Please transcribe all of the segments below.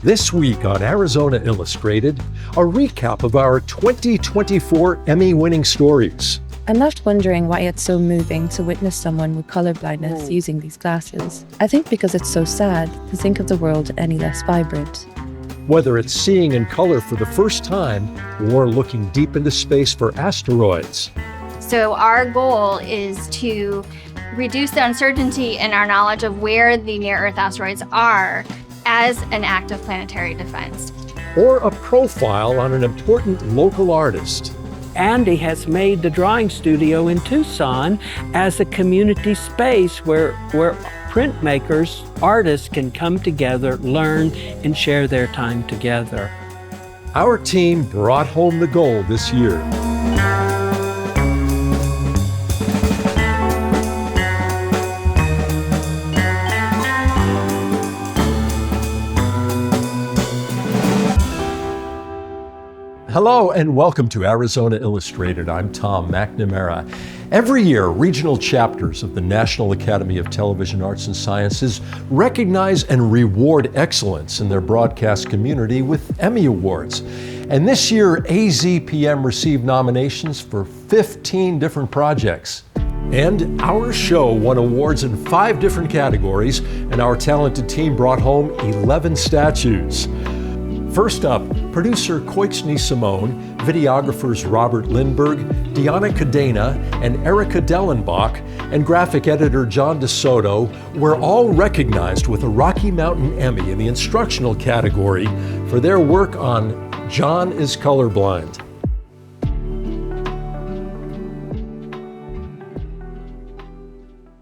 This week on Arizona Illustrated, a recap of our 2024 Emmy-winning stories. I'm left wondering why it's so moving to witness someone with colorblindness using these glasses. I think because it's so sad to think of the world any less vibrant. Whether it's seeing in color for the first time or looking deep into space for asteroids. So our goal is to reduce the uncertainty in our knowledge of where the near-Earth asteroids are as an act of planetary defense. Or a profile on an important local artist. Andy has made the drawing studio in Tucson as a community space where printmakers, artists can come together, learn, and share their time together. Our team brought home the gold this year. Hello and welcome to Arizona Illustrated. I'm Tom McNamara. Every year, regional chapters of the National Academy of Television Arts and Sciences recognize and reward excellence in their broadcast community with Emmy Awards. And this year, AZPM received nominations for 15 different projects. And our show won awards in 5 different categories, and our talented team brought home 11 statues. First up, producer Koichni Simone, videographers Robert Lindbergh, Deanna Cadena, and Erica Dellenbach, and graphic editor John DeSoto were all recognized with a Rocky Mountain Emmy in the instructional category for their work on John is Colorblind.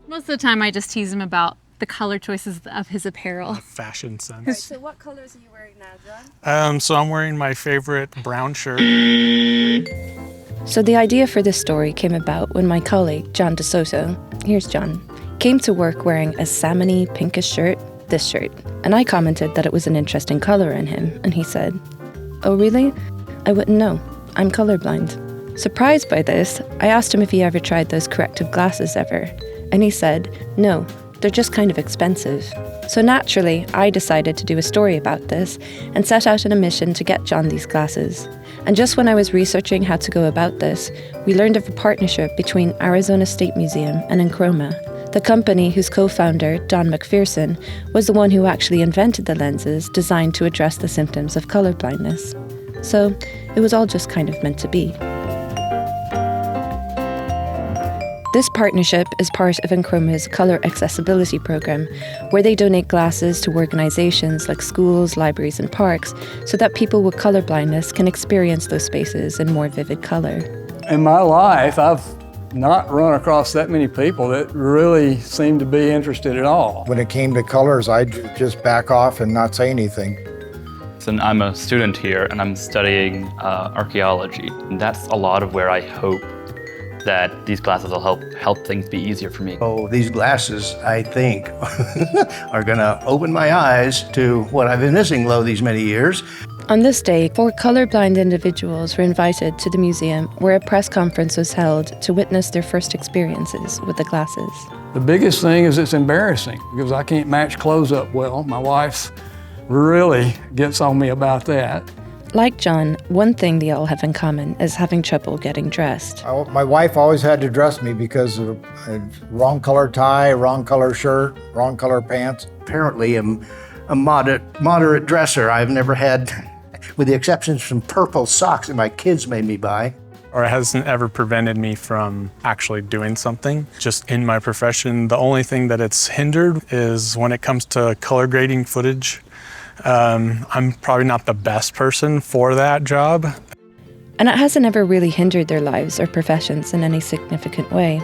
Most of the time I just tease him about the color choices of his apparel. Fashion sense. Right, so what colors are you wearing now, John? So I'm wearing my favorite brown shirt. So the idea for this story came about when my colleague, John DeSoto, here's John, came to work wearing a salmony pinkish shirt, this shirt, and I commented that it was an interesting color in him, and he said, "Oh really? I wouldn't know. I'm colorblind." Surprised by this, I asked him if he ever tried those corrective glasses ever, and he said, "No. They're just kind of expensive." So naturally, I decided to do a story about this and set out on a mission to get John these glasses. And just when I was researching how to go about this, we learned of a partnership between Arizona State Museum and EnChroma, the company whose co-founder, Don McPherson, was the one who actually invented the lenses designed to address the symptoms of colorblindness. So it was all just kind of meant to be. This partnership is part of EnChroma's Color Accessibility Program, where they donate glasses to organizations like schools, libraries, and parks so that people with colorblindness can experience those spaces in more vivid color. In my life, I've not run across that many people that really seem to be interested at all. When it came to colors, I'd just back off and not say anything. And I'm a student here and I'm studying archaeology. And that's a lot of where I hope that these glasses will help things be easier for me. Oh, these glasses, I think, are gonna open my eyes to what I've been missing these many years. On this day, 4 colorblind individuals were invited to the museum where a press conference was held to witness their first experiences with the glasses. The biggest thing is it's embarrassing because I can't match clothes up well. My wife really gets on me about that. Like John, one thing they all have in common is having trouble getting dressed. My wife always had to dress me because of wrong color tie, wrong color shirt, wrong color pants. Apparently, I'm a moderate dresser. I've never had, with the exceptions from purple socks that my kids made me buy. Or it hasn't ever prevented me from actually doing something. Just in my profession, the only thing that it's hindered is when it comes to color grading footage. I'm probably not the best person for that job. And it hasn't ever really hindered their lives or professions in any significant way.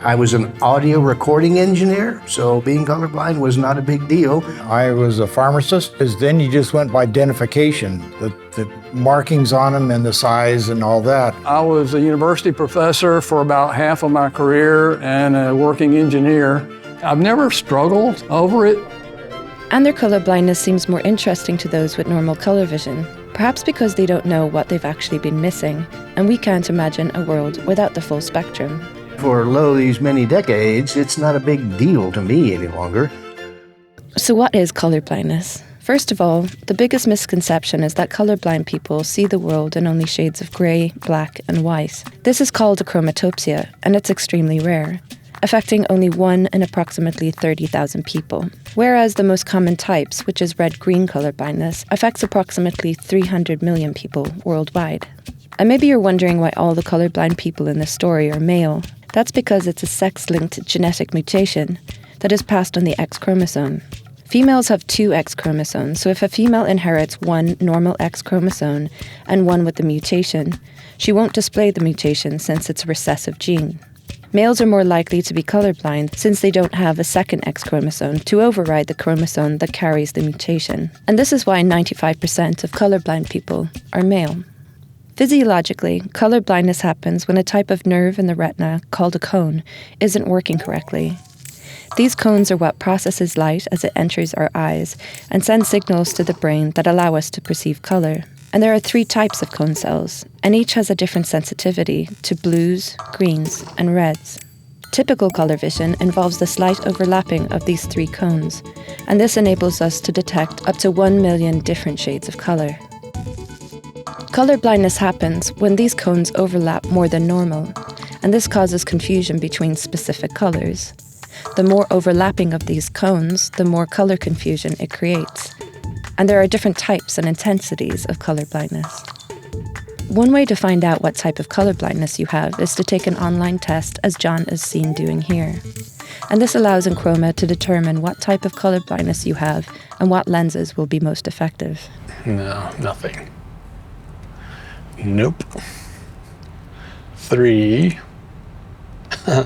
I was an audio recording engineer, so being colorblind was not a big deal. I was a pharmacist, because then you just went by identification, the markings on them and the size and all that. I was a university professor for about half of my career and a working engineer. I've never struggled over it. And their colorblindness seems more interesting to those with normal color vision, perhaps because they don't know what they've actually been missing, and we can't imagine a world without the full spectrum. For these many decades, it's not a big deal to me any longer. So what is colorblindness? First of all, the biggest misconception is that colorblind people see the world in only shades of grey, black, and white. This is called achromatopsia, and it's extremely rare, affecting only 1 in approximately 30,000 people. Whereas the most common types, which is red-green colorblindness, affects approximately 300 million people worldwide. And maybe you're wondering why all the colorblind people in this story are male. That's because it's a sex-linked genetic mutation that is passed on the X chromosome. Females have 2 X chromosomes, so if a female inherits 1 normal X chromosome and 1 with the mutation, she won't display the mutation since it's a recessive gene. Males are more likely to be colorblind since they don't have a second X chromosome to override the chromosome that carries the mutation. And this is why 95% of colorblind people are male. Physiologically, colorblindness happens when a type of nerve in the retina, called a cone, isn't working correctly. These cones are what processes light as it enters our eyes and sends signals to the brain that allow us to perceive color. And there are 3 types of cone cells, and each has a different sensitivity to blues, greens, and reds. Typical color vision involves the slight overlapping of these 3 cones, and this enables us to detect up to 1 million different shades of color. Color blindness happens when these cones overlap more than normal, and this causes confusion between specific colors. The more overlapping of these cones, the more color confusion it creates. And there are different types and intensities of color blindness. One way to find out what type of color blindness you have is to take an online test, as John is seen doing here. And this allows EnChroma to determine what type of color blindness you have and what lenses will be most effective. No, nothing. Nope. 3.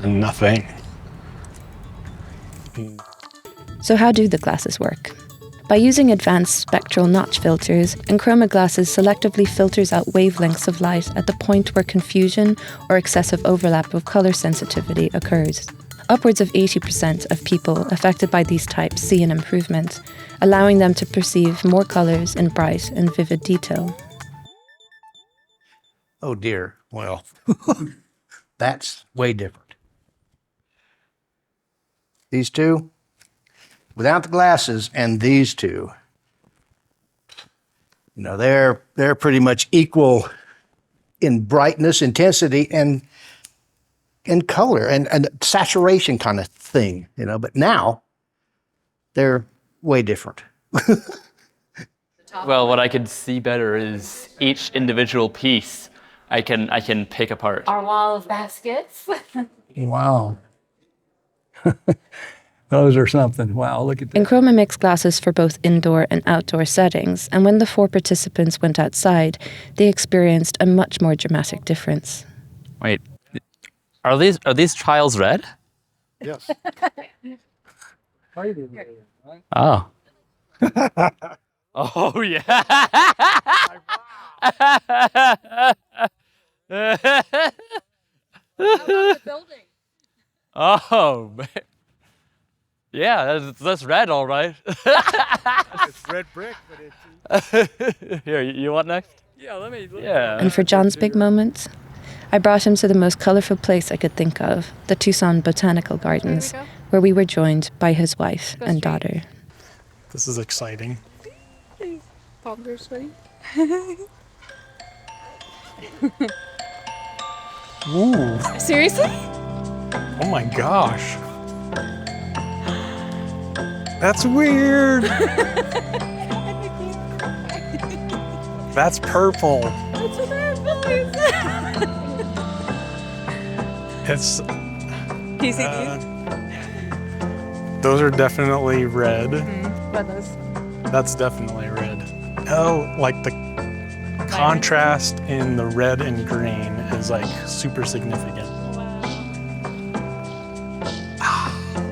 Nothing. So how do the glasses work? By using advanced spectral notch filters, EnChroma glasses selectively filters out wavelengths of light at the point where confusion or excessive overlap of color sensitivity occurs. Upwards of 80% of people affected by these types see an improvement, allowing them to perceive more colors in bright and vivid detail. Oh dear, well, that's way different. These 2, without the glasses, and these 2, they're pretty much equal in brightness, intensity, and in color and saturation kind of thing, but now they're way different. Well, what I can see better is each individual piece I can pick apart. Our wall of baskets. Wow. Those are something. Wow, look at that. EnChroma makes glasses for both indoor and outdoor settings, and when the 4 participants went outside, they experienced a much more dramatic difference. Wait, are these trials red? Yes. Oh. Oh yeah. The building. Oh man. Yeah, that's red, all right. It's red brick, but it's... Here, you want next? Yeah, let me... Yeah. And for John's big moment, I brought him to the most colourful place I could think of, the Tucson Botanical Gardens, where we were joined by his wife and daughter. This is exciting. Palms are sweaty. Ooh. Seriously? Oh my gosh. That's weird. That's purple. That's what purple is. It's... Can you see these? Those are definitely red. What are those? That's definitely red. Oh, like the contrast in the red and green is like super significant.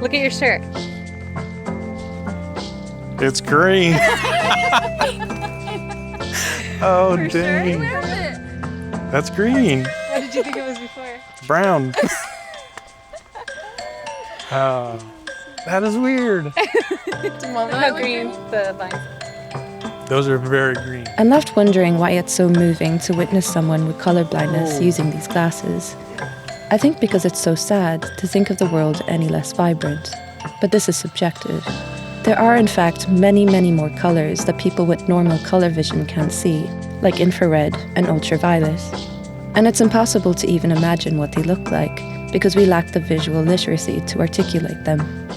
Look at your shirt. It's green. Oh, For dang. sure? Where is it? That's green. What did you think it was before? Brown. That is weird. Mom, how green the vines. Those are very green. I'm left wondering why it's so moving to witness someone with colour blindness using these glasses. I think because it's so sad to think of the world any less vibrant. But this is subjective. There are, in fact, many, many more colors that people with normal color vision can't see, like infrared and ultraviolet. And it's impossible to even imagine what they look like, because we lack the visual literacy to articulate them.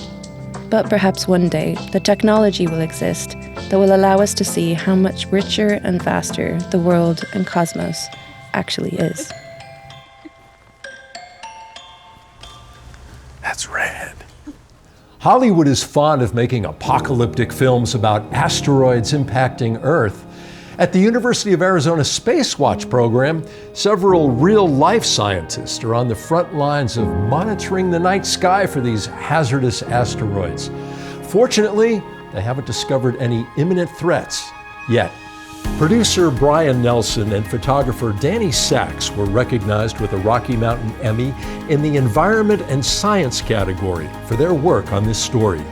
But perhaps one day, the technology will exist that will allow us to see how much richer and vaster the world and cosmos actually is. That's red. Hollywood is fond of making apocalyptic films about asteroids impacting Earth. At the University of Arizona SPACEWATCH program, several real-life scientists are on the front lines of monitoring the night sky for these hazardous asteroids. Fortunately, they haven't discovered any imminent threats yet. Producer Brian Nelson and photographer Danny Sachs were recognized with a Rocky Mountain Emmy in the Environment and Science category for their work on this story.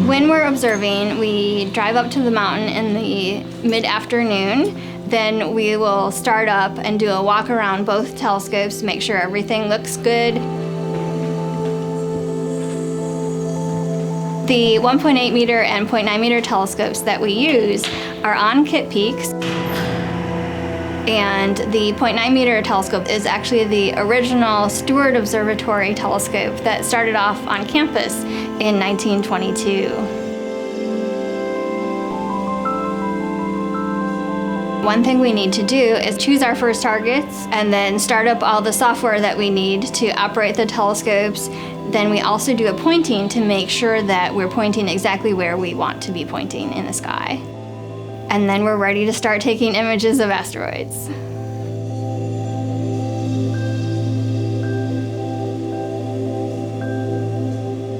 When we're observing, we drive up to the mountain in the mid-afternoon. Then we will start up and do a walk around both telescopes to make sure everything looks good. The 1.8 meter and 0.9 meter telescopes that we use are on Kitt Peak. And the 0.9 meter telescope is actually the original Stewart Observatory telescope that started off on campus in 1922. One thing we need to do is choose our first targets and then start up all the software that we need to operate the telescopes. Then we also do a pointing to make sure that we're pointing exactly where we want to be pointing in the sky. And then we're ready to start taking images of asteroids.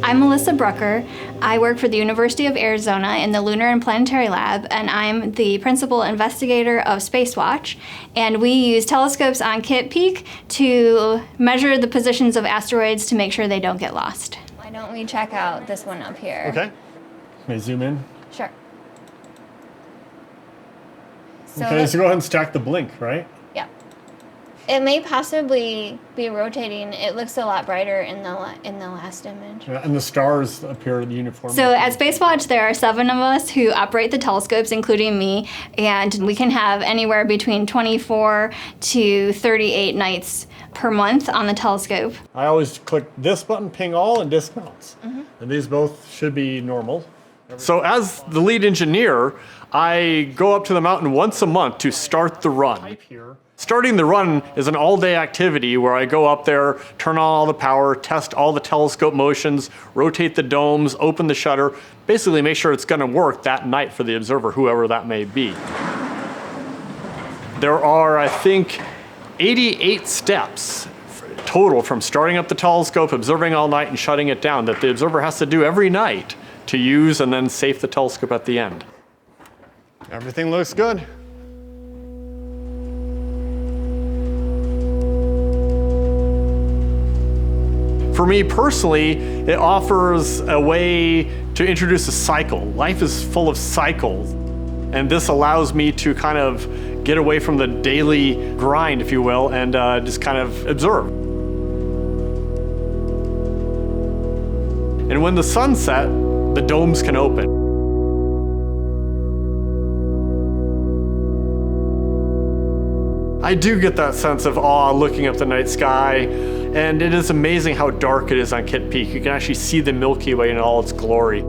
I'm Melissa Brucker. I work for the University of Arizona in the Lunar and Planetary Lab, and I'm the Principal Investigator of SPACEWATCH. And we use telescopes on Kitt Peak to measure the positions of asteroids to make sure they don't get lost. Why don't we check out this one up here? Okay. May I zoom in? Sure. Okay, so go ahead and stack the blink, right? Yeah. It may possibly be rotating. It looks a lot brighter in the last image. Yeah, and the stars appear uniformly. So at SPACEWATCH, there are 7 of us who operate the telescopes, including me, and we can have anywhere between 24 to 38 nights per month on the telescope. I always click this button, ping all, and dismounts. And these both should be normal. So as the lead engineer, I go up to the mountain once a month to start the run. Starting the run is an all-day activity where I go up there, turn on all the power, test all the telescope motions, rotate the domes, open the shutter, basically make sure it's going to work that night for the observer, whoever that may be. There are, I think, 88 steps total from starting up the telescope, observing all night, and shutting it down that the observer has to do every night to use and then safe the telescope at the end. Everything looks good. For me personally, it offers a way to introduce a cycle. Life is full of cycles, and this allows me to kind of get away from the daily grind, if you will, and just kind of observe. And when the sun sets, the domes can open. I do get that sense of awe looking up the night sky, and it is amazing how dark it is on Kitt Peak. You can actually see the Milky Way in all its glory.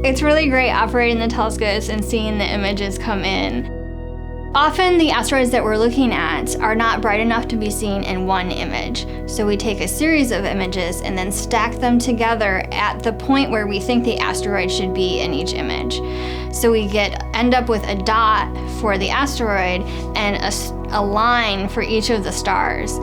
It's really great operating the telescopes and seeing the images come in. Often the asteroids that we're looking at are not bright enough to be seen in one image. So we take a series of images and then stack them together at the point where we think the asteroid should be in each image. So we end up with a dot for the asteroid and a line for each of the stars.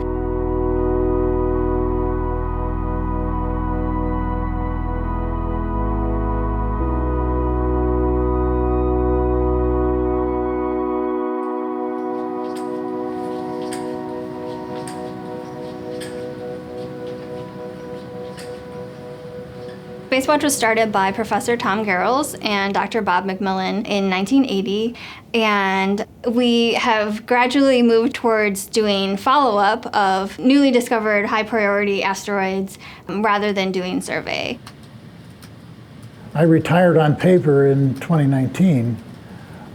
SpaceWatch was started by Professor Tom Garrels and Dr. Bob McMillan in 1980, and we have gradually moved towards doing follow-up of newly discovered high-priority asteroids rather than doing survey. I retired on paper in 2019,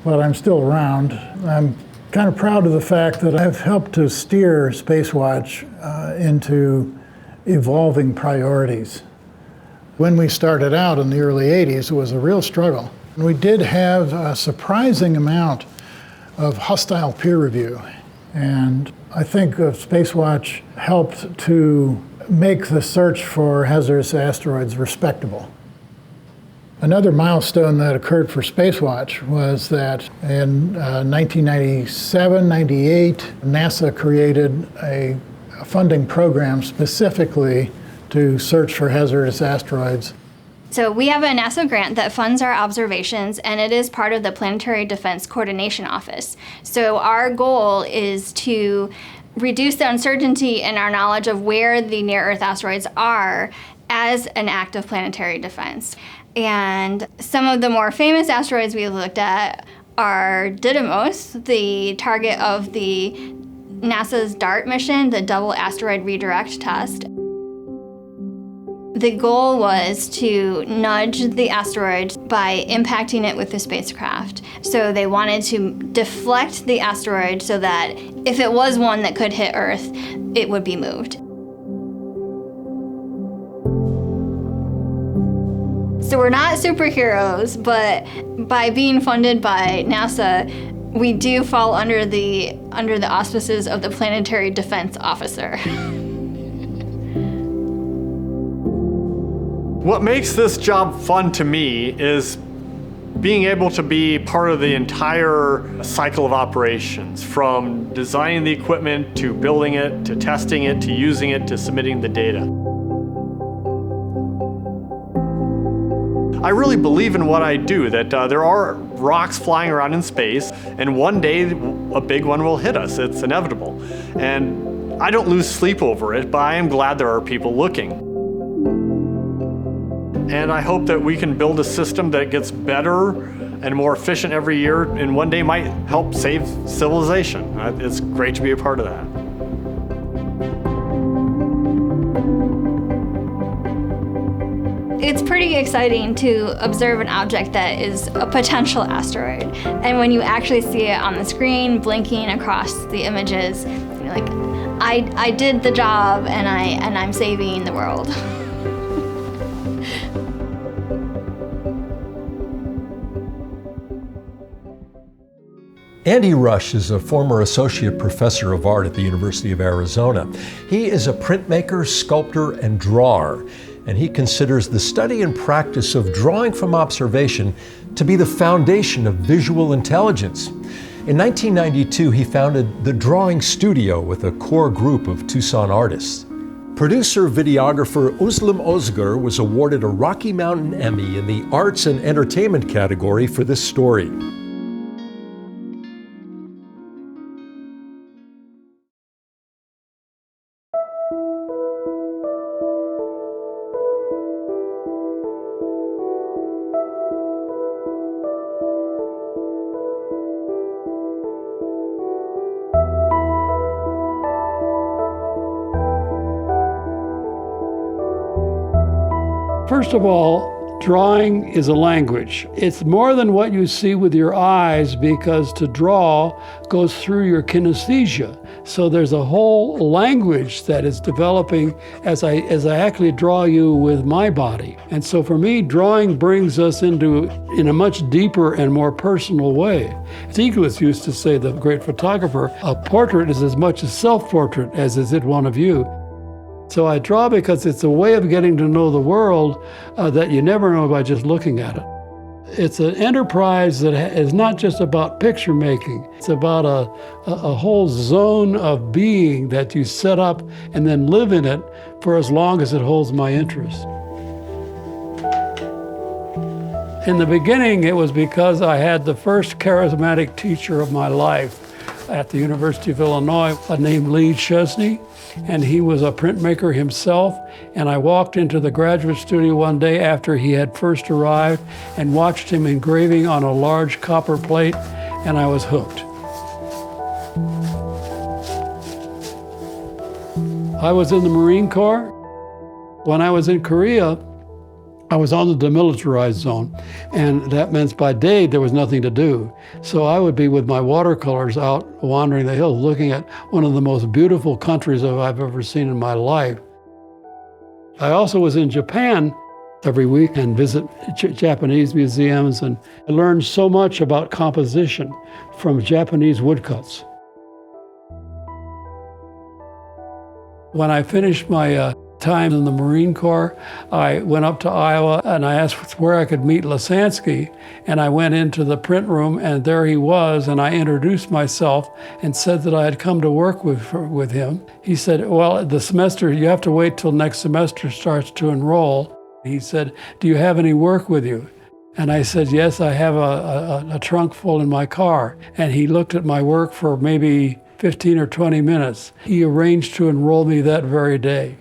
but I'm still around. I'm kind of proud of the fact that I've helped to steer SpaceWatch into evolving priorities. When we started out in the early 80s, it was a real struggle. We did have a surprising amount of hostile peer review, and I think SpaceWatch helped to make the search for hazardous asteroids respectable. Another milestone that occurred for SpaceWatch was that in 1997, 98, NASA created a funding program specifically to search for hazardous asteroids. So we have a NASA grant that funds our observations, and it is part of the Planetary Defense Coordination Office. So our goal is to reduce the uncertainty in our knowledge of where the near-Earth asteroids are as an act of planetary defense. And some of the more famous asteroids we looked at are Didymos, the target of the NASA's DART mission, the Double Asteroid Redirect Test. The goal was to nudge the asteroid by impacting it with the spacecraft. So they wanted to deflect the asteroid so that if it was one that could hit Earth, it would be moved. So we're not superheroes, but by being funded by NASA, we do fall under the auspices of the Planetary Defense Officer. What makes this job fun to me is being able to be part of the entire cycle of operations, from designing the equipment to building it, to testing it, to using it, to submitting the data. I really believe in what I do, that there are rocks flying around in space, and one day a big one will hit us. It's inevitable. And I don't lose sleep over it, but I am glad there are people looking. And I hope that we can build a system that gets better and more efficient every year, and one day might help save civilization. It's great to be a part of that. It's pretty exciting to observe an object that is a potential asteroid. And when you actually see it on the screen, blinking across the images, you're like, I did the job, and I'm saving the world. Andy Rush is a former associate professor of art at the University of Arizona. He is a printmaker, sculptor, and drawer, and he considers the study and practice of drawing from observation to be the foundation of visual intelligence. In 1992, he founded the Drawing Studio with a core group of Tucson artists. Producer-videographer Özlem Özgür was awarded a Rocky Mountain Emmy in the Arts and Entertainment category for this story. First of all, drawing is a language. It's more than what you see with your eyes, because to draw goes through your kinesthesia. So there's a whole language that is developing as I actually draw you with my body. And so for me, drawing brings us in a much deeper and more personal way. Stieglitz used to say, the great photographer, a portrait is as much a self-portrait as is it one of you. So I draw because it's a way of getting to know the world that you never know by just looking at it. It's an enterprise that is not just about picture making. It's about a whole zone of being that you set up and then live in it for as long as it holds my interest. In the beginning, it was because I had the first charismatic teacher of my life, at the University of Illinois named Lee Chesney, and he was a printmaker himself. And I walked into the graduate studio one day after he had first arrived and watched him engraving on a large copper plate, and I was hooked. I was in the Marine Corps. When I was in Korea, I was on the demilitarized zone, and that meant by day there was nothing to do. So I would be with my watercolors out wandering the hills, looking at one of the most beautiful countries I've ever seen in my life. I also was in Japan every week and visit Japanese museums, and I learned so much about composition from Japanese woodcuts. When I finished my time in the Marine Corps, I went up to Iowa and I asked where I could meet Lisansky, and I went into the print room and there he was, and I introduced myself and said that I had come to work with him. He said, well, the semester, you have to wait till next semester starts to enroll. He said, do you have any work with you? And I said, yes, I have a trunk full in my car. And he looked at my work for maybe 15 or 20 minutes. He arranged to enroll me that very day.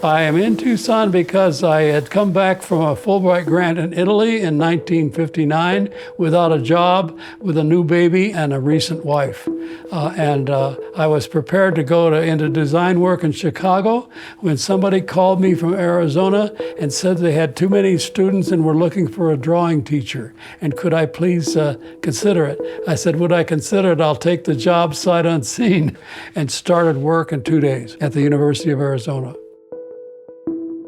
I am in Tucson because I had come back from a Fulbright grant in Italy in 1959 without a job, with a new baby and a recent wife. I was prepared to go into design work in Chicago when somebody called me from Arizona and said they had too many students and were looking for a drawing teacher. And could I please consider it? I said, would I consider it? I'll take the job sight unseen, and started work in 2 days at the University of Arizona.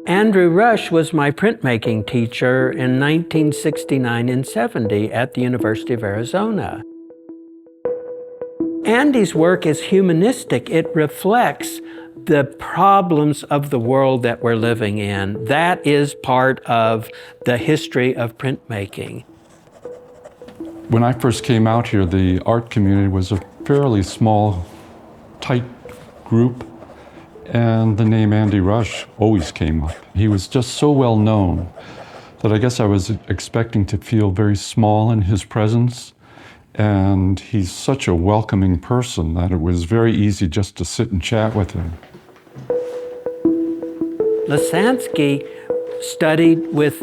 Andrew Rush was my printmaking teacher in 1969 and 70 at the University of Arizona. Andy's work is humanistic. It reflects the problems of the world that we're living in. That is part of the history of printmaking. When I first came out here, the art community was a fairly small, tight group. And the name Andy Rush always came up. He was just so well known that I guess I was expecting to feel very small in his presence. And he's such a welcoming person that it was very easy just to sit and chat with him. Lisansky studied with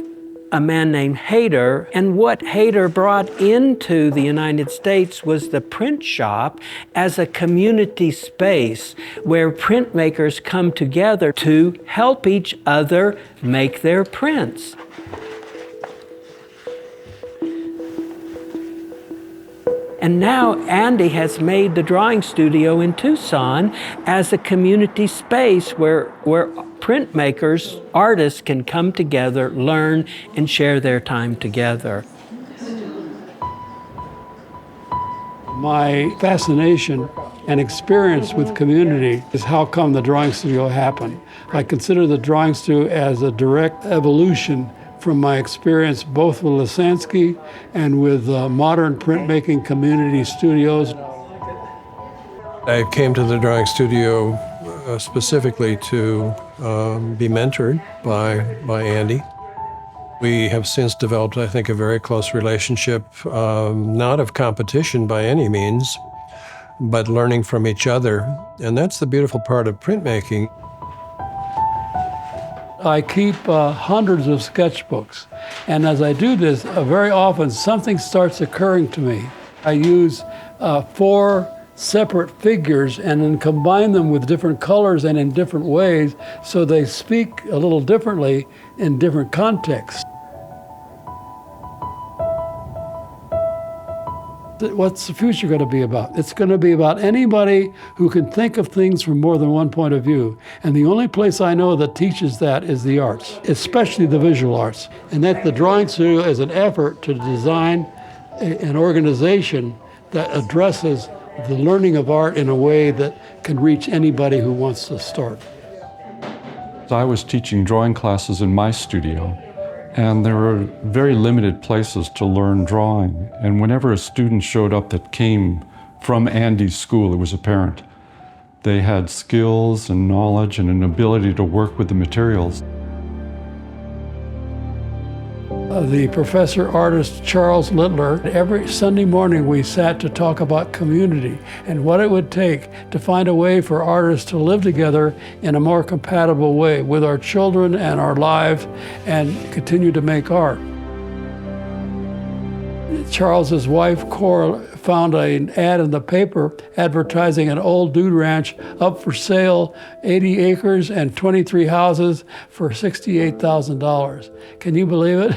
a man named Hayter, and what Hayter brought into the United States was the print shop as a community space where printmakers come together to help each other make their prints. And now Andy has made the drawing studio in Tucson as a community space where printmakers, artists can come together, learn, and share their time together. My fascination and experience with community is how come the drawing studio happened. I consider the drawing studio as a direct evolution from my experience both with Lisansky and with modern printmaking community studios. I came to the drawing studio specifically to be mentored by Andy. We have since developed, I think, a very close relationship, not of competition by any means, but learning from each other. And that's the beautiful part of printmaking. I keep hundreds of sketchbooks, and as I do this, very often something starts occurring to me. I use 4 separate figures and then combine them with different colors and in different ways so they speak a little differently in different contexts. What's the future going to be about? It's going to be about anybody who can think of things from more than one point of view. And the only place I know that teaches that is the arts, especially the visual arts. And that the drawing studio is an effort to design an organization that addresses the learning of art in a way that can reach anybody who wants to start. I was teaching drawing classes in my studio, and there were very limited places to learn drawing. And whenever a student showed up that came from Andy's school, it was apparent. They had skills and knowledge and an ability to work with the materials. the professor artist Charles Littler. Every Sunday morning we sat to talk about community and what it would take to find a way for artists to live together in a more compatible way with our children and our lives and continue to make art. Charles's wife, Cora, found an ad in the paper advertising an old dude ranch up for sale, 80 acres and 23 houses for $68,000. Can you believe it?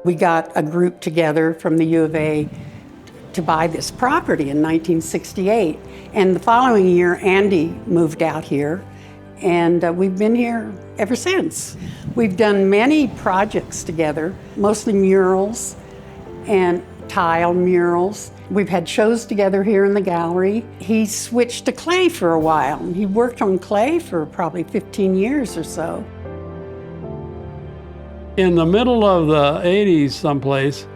We got a group together from the U of A to buy this property in 1968. And the following year, Andy moved out here, and we've been here ever since. We've done many projects together, mostly murals and tile murals. We've had shows together here in the gallery. He switched to clay for a while. He worked on clay for probably 15 years or so. In the middle of the 80s someplace,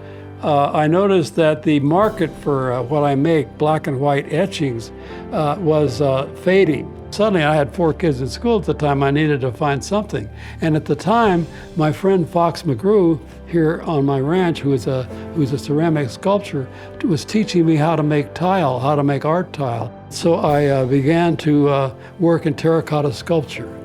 I noticed that the market for what I make, black and white etchings, was fading. Suddenly I had 4 kids in school at the time. I needed to find something. And at the time, my friend Fox McGrew here on my ranch, who's a ceramic sculptor, was teaching me how to make tile, how to make art tile. So I began to work in terracotta sculpture.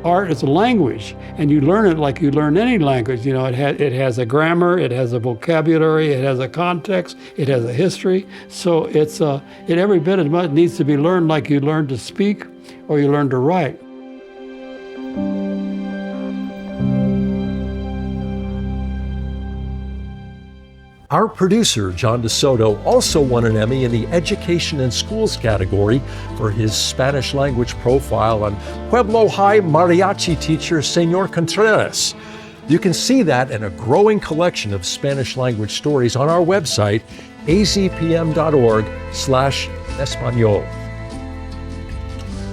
Art is a language, and you learn it like you learn any language. You know, it has a grammar, it has a vocabulary, it has a context, it has a history. So it every bit as much needs to be learned like you learn to speak or you learn to write. Our producer, John DeSoto, also won an Emmy in the Education and Schools category for his Spanish language profile on Pueblo High mariachi teacher Señor Contreras. You can see that and a growing collection of Spanish language stories on our website, azpm.org/espanol.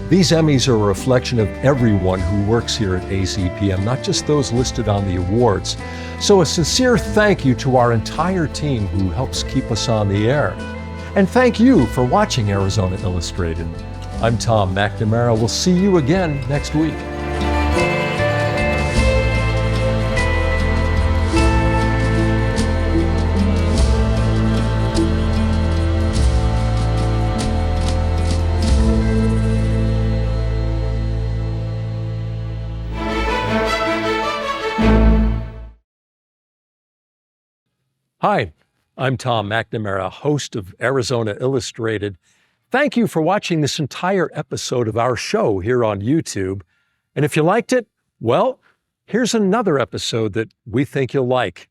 These Emmys are a reflection of everyone who works here at AZPM, not just those listed on the awards. So a sincere thank you to our entire team who helps keep us on the air. And thank you for watching Arizona Illustrated. I'm Tom McNamara. We'll see you again next week. Hi, I'm Tom McNamara, host of Arizona Illustrated. Thank you for watching this entire episode of our show here on YouTube. And if you liked it, well, here's another episode that we think you'll like.